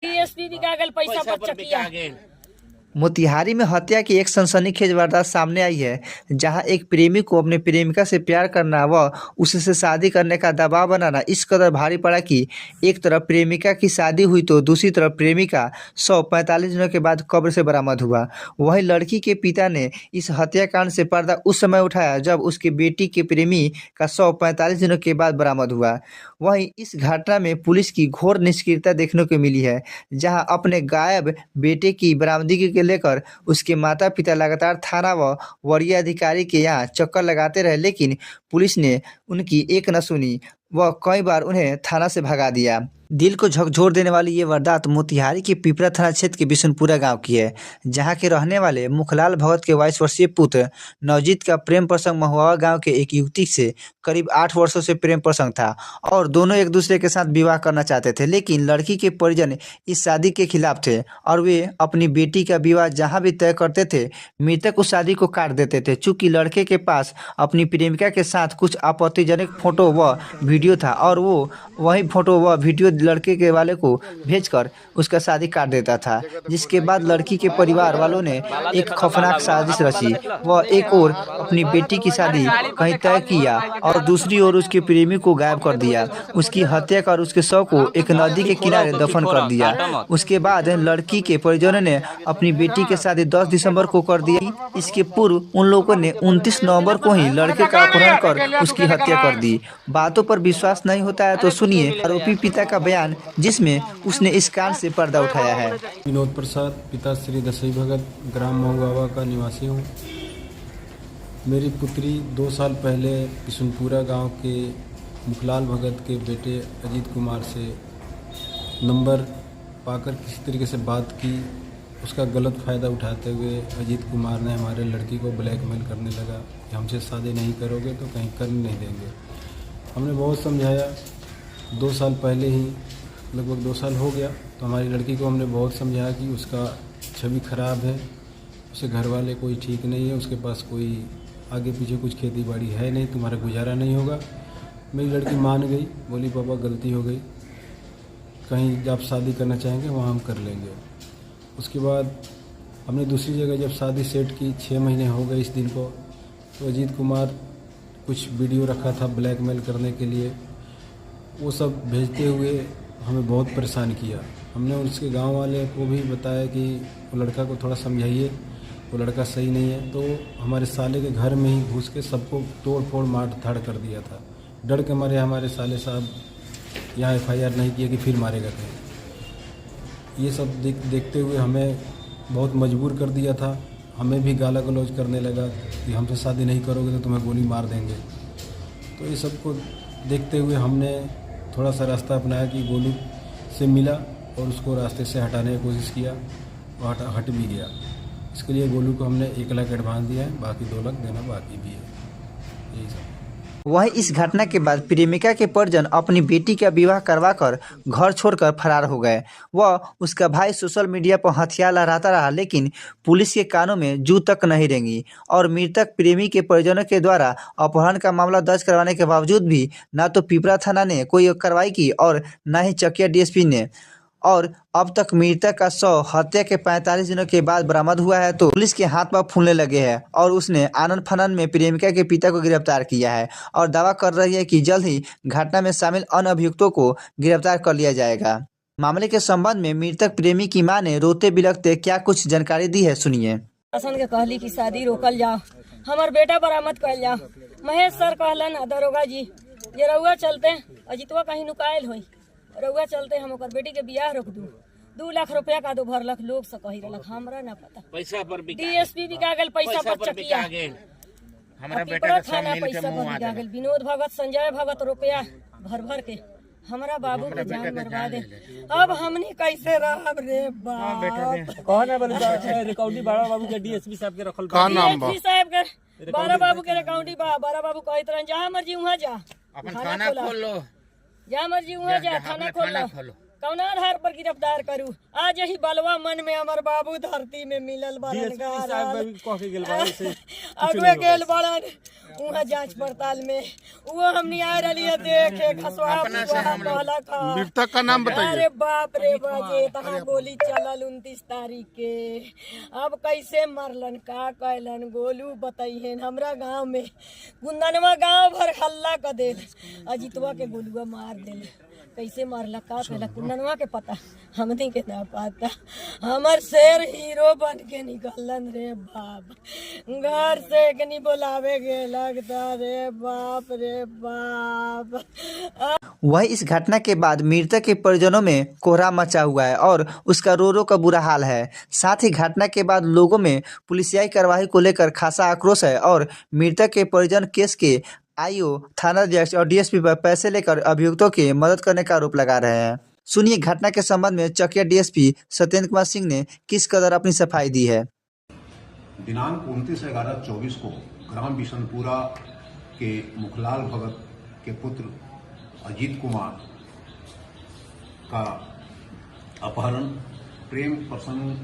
DSP बिका गेल, पैसा पर चकिया। मोतिहारी में हत्या की एक सनसनीखेज वारदात सामने आई है, जहां एक प्रेमी को अपने प्रेमिका से प्यार करना व उससे शादी करने का दबाव बनाना इस कदर भारी पड़ा कि एक तरफ प्रेमिका की शादी हुई तो दूसरी तरफ प्रेमिका 145 दिनों के बाद कब्र से बरामद हुआ। वहीं लड़की के पिता ने इस हत्याकांड से पर्दा उस समय उठाया जब उसकी बेटी के प्रेमी का 145 दिनों के बाद बरामद हुआ। वहीं इस घटना में पुलिस की घोर निष्क्रियता देखने को मिली है, जहां अपने गायब बेटे की बरामदगी के लेकर उसके माता पिता लगातार थाना व वरीय अधिकारी के यहाँ चक्कर लगाते रहे, लेकिन पुलिस ने उनकी एक न सुनी व कई बार उन्हें थाना से भगा दिया। दिल को झकझोर देने वाली ये वारदात मोतिहारी के पिपरा थाना क्षेत्र के बिशनपुरा गांव की है, जहां के रहने वाले मुखलाल भगत के 22 वर्षीय पुत्र नवजीत का प्रेम प्रसंग महुआ गांव के एक युवती से करीब 8 वर्षों से प्रेम प्रसंग था और दोनों एक दूसरे के साथ विवाह करना चाहते थे, लेकिन लड़की के परिजन इस शादी के खिलाफ थे और वे अपनी बेटी का विवाह जहां भी तय करते थे मृतक उस शादी को काट देते थे। चूंकि लड़के के पास अपनी प्रेमिका के साथ कुछ आपत्तिजनक फोटो व वीडियो था और वो वही फोटो व वीडियो लड़के के वाले को भेजकर उसका शादी काट देता था, जिसके बाद लड़की के परिवार वालों ने एक खौफनाक साजिश रची व एक ओर अपनी बेटी की शादी कहीं तय किया और दूसरी ओर उसके प्रेमी को गायब कर दिया। उसकी हत्या कर उसके शव को एक नदी के किनारे दफन कर दिया। उसके बाद लड़की के परिजनों ने अपनी बेटी की शादी 10 दिसंबर को कर दी। इसके पूर्व उन लोगों ने 29 नवंबर को ही लड़के का अपहरण कर उसकी हत्या कर दी। बातों पर विश्वास नहीं होता है तो सुनिए आरोपी पिता का बयान, जिसमें उसने इस कांड से पर्दा उठाया है। विनोद प्रसाद, पिता श्री दसई भगत, ग्राम महुआ का निवासी हूँ। मेरी पुत्री 2 साल पहले किशनपुरा गांव के मुखलाल भगत के बेटे अजीत कुमार से नंबर पाकर किसी तरीके से बात की। उसका गलत फ़ायदा उठाते हुए अजीत कुमार ने हमारे लड़की को ब्लैकमेल करने लगा कि हमसे शादी नहीं करोगे तो कहीं करने नहीं देंगे। हमने बहुत समझाया। 2 साल पहले ही, लगभग 2 साल हो गया, तो हमारी लड़की को हमने बहुत समझाया कि उसका छवि खराब है, उसे घर वाले कोई ठीक नहीं है, उसके पास कोई आगे पीछे कुछ खेती बाड़ी है नहीं, तुम्हारा गुजारा नहीं होगा। मेरी लड़की मान गई, बोली पापा गलती हो गई, कहीं जब शादी करना चाहेंगे वहाँ हम कर लेंगे। उसके बाद हमने दूसरी जगह जब शादी सेट की, 6 महीने हो गए इस दिन को, तो अजीत कुमार कुछ वीडियो रखा था ब्लैकमेल करने के लिए, वो सब भेजते हुए हमें बहुत परेशान किया। हमने उसके गांव वाले को भी बताया कि वो लड़का को थोड़ा समझाइए, वो लड़का सही नहीं है। तो हमारे साले के घर में ही घुस के सबको तोड़ फोड़ मार धाड़ कर दिया था। डर के मारे हमारे साले साहब यहाँ FIR नहीं किया कि फिर मारेगा कहीं। ये सब देखते हुए हमें बहुत मजबूर कर दिया था। हमें भी गाला गलौज करने लगा कि हमसे शादी नहीं करोगे तो तुम्हें गोली मार देंगे। तो ये सब को देखते हुए हमने थोड़ा सा रास्ता अपनाया कि गोलू से मिला और उसको रास्ते से हटाने की कोशिश किया और हट भी गया। इसके लिए गोलू को हमने 1 लाख एडवांस दिया है, बाकी 2 लाख देना बाकी भी है। यही सब। वहीं इस घटना के बाद प्रेमिका के परिजन अपनी बेटी का विवाह करवाकर घर छोड़कर फरार हो गए। वह उसका भाई सोशल मीडिया पर हथियार लहराता रहा, लेकिन पुलिस के कानों में जू तक नहीं रेंगी और मृतक प्रेमी के परिजनों के द्वारा अपहरण का मामला दर्ज करवाने के बावजूद भी न तो पिपरा थाना ने कोई कार्रवाई की और न ही चकिया DSP ने। और अब तक मृतक का शव हत्या के 45 दिनों के बाद बरामद हुआ है तो पुलिस के हाथ पांव फूलने लगे हैं और उसने आनन फानन में प्रेमिका के पिता को गिरफ्तार किया है और दावा कर रही है कि जल्द ही घटना में शामिल अन्य अभियुक्तों को गिरफ्तार कर लिया जाएगा। मामले के संबंध में मृतक प्रेमी की मां ने रोते बिलखते क्या कुछ जानकारी दी है, सुनिए। शासन के कहली की शादी रोकल जाओ, हमार बेटा बरामद कर जाओ। महेश सर कहलन दरोगा जी ये रउआ चलते अजितवा कहीं नुकायल होई, रउआ चलते हम ओकर बेटी के बियाह रोक दू। 2 लाख रुपया का 2 भरलक लोग से कही रहलक, हमरा ना पता। पैसा पर DSP बिका गेल, पैसा पर चकिया। हमरा बेटा का सब मिल के मुंह आ गेल। विनोद भगत, संजय भगत रुपया भर भर के हमरा बाबू के जान मरवा दे। अब हमनी कैसे रहब रे बाप। कौन है रिकॉर्डिंग बड़ा बाबू के DSP साहब के रखल का नाम बा? DSP साहब के बड़ा बाबू के रिकॉर्डिंग बा। बड़ा बाबू कहत रहन जहां मर्जी वहां जा, अपन खाना खोल लो, जहां मर्जी वहां जा, खाना खोल लो। कौना आधार पर गिरफ्तार करूं? आज ही बलवा मन में हमार बाबू धरती में मिलल डीएसपी साहब भी कह के गेल बा से अगुए गेल बड़न वहाँ जांच पड़ताल में वो हमनी आ रही है देखे खसवा कहला खा मृतक का नाम बताइए। अरे बाप रे बाजे तहाँ गोली चलल 29 तारीख के। अब कैसे मरलन का कहलन गोलू बताइए। हमरा गांव में गुंदनवा गांव भर हल्ला कर देल अजितवा के गोलुआ मार देल। कैसे मारला का कहला कुंदनवा के पता हमनी के ना पता। हमर शेर हीरो बन के निकलन रे बाप। घर से कनी बोलावे गे लगता रे बाप रे बाप। वहीं इस घटना के बाद मृतक के परिजनों में कोहरा मचा हुआ है और उसका रो रो का बुरा हाल है। साथ ही घटना के बाद लोगों में पुलिसियाई कार्रवाई को लेकर खासा आक्रोश है और मृतक के परिजन केस के आईओ, थानाध्यक्ष और डीएसपी पर पैसे लेकर अभियुक्तों की मदद करने का आरोप लगा रहे हैं। सुनिए घटना के संबंध में चकिया डीएसपी सत्येंद्र कुमार सिंह ने किस कदर अपनी सफाई दी है। दिनांक 29/11/24 को ग्राम बिशनपुरा के मुखलाल भगत के पुत्र अजीत कुमार का अपहरण प्रेम प्रसंग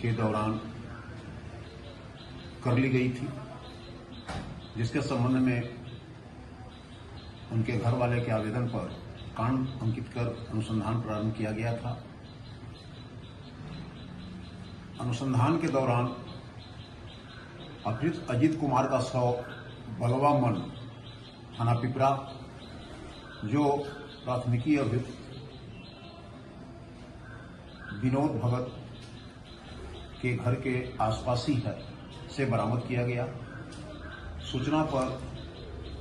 के दौरान कर ली गई थी, जिसके संबंध में उनके घर वाले के आवेदन पर कांड अंकित कर अनुसंधान प्रारंभ किया गया था। अनुसंधान के दौरान अपहृत अजीत कुमार का शव बलवा मन थाना पिपरा, जो प्राथमिकी अभियुक्त विनोद भगत के घर के आसपास ही है, से बरामद किया गया। सूचना पर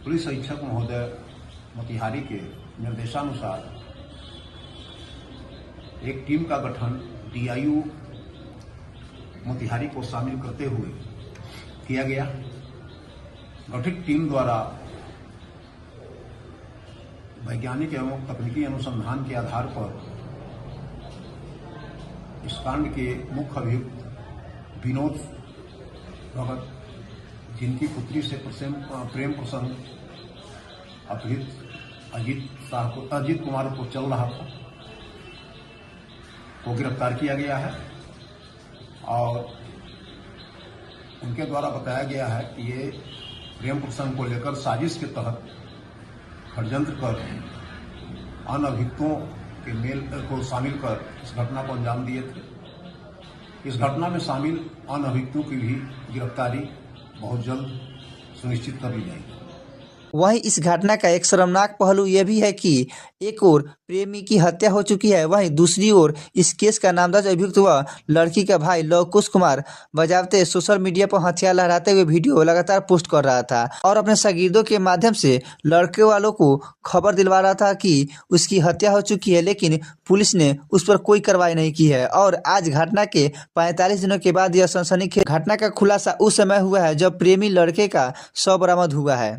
पुलिस अधीक्षक महोदय मोतिहारी के निर्देशानुसार एक टीम का गठन डीआईयू मोतिहारी को शामिल करते हुए किया गया। गठित टीम द्वारा वैज्ञानिक एवं तकनीकी अनुसंधान के आधार पर इस कांड के मुख्य अभियुक्त विनोद भगत, जिनकी पुत्री से प्रेम प्रसंग अपहृत अजीत कुमार को चल रहा था, को गिरफ्तार किया गया है और उनके द्वारा बताया गया है कि ये प्रेम प्रसंग को लेकर साजिश के तहत षड्यंत्र कर अन्य अभियुक्तों के मेल को शामिल कर इस घटना को अंजाम दिए थे। इस घटना में शामिल अन्य अभियुक्तों की भी गिरफ्तारी बहुत जल्द सुनिश्चित कर ली जाएगी। वहीं इस घटना का एक शर्मनाक पहलू यह भी है कि एक ओर प्रेमी की हत्या हो चुकी है, वहीं दूसरी ओर इस केस का नामदर्ज अभियुक्त व लड़की का भाई लवकुश कुमार बजावते सोशल मीडिया पर हथियार लहराते हुए वीडियो लगातार पोस्ट कर रहा था और अपने शागिर्दों के माध्यम से लड़के वालों को खबर दिलवा रहा था कि उसकी हत्या हो चुकी है, लेकिन पुलिस ने उस पर कोई कार्रवाई नहीं की है। और आज घटना के 45 दिनों के बाद यह सनसनीखेज घटना का खुलासा उस समय हुआ है जब प्रेमी लड़के का शव बरामद हुआ है।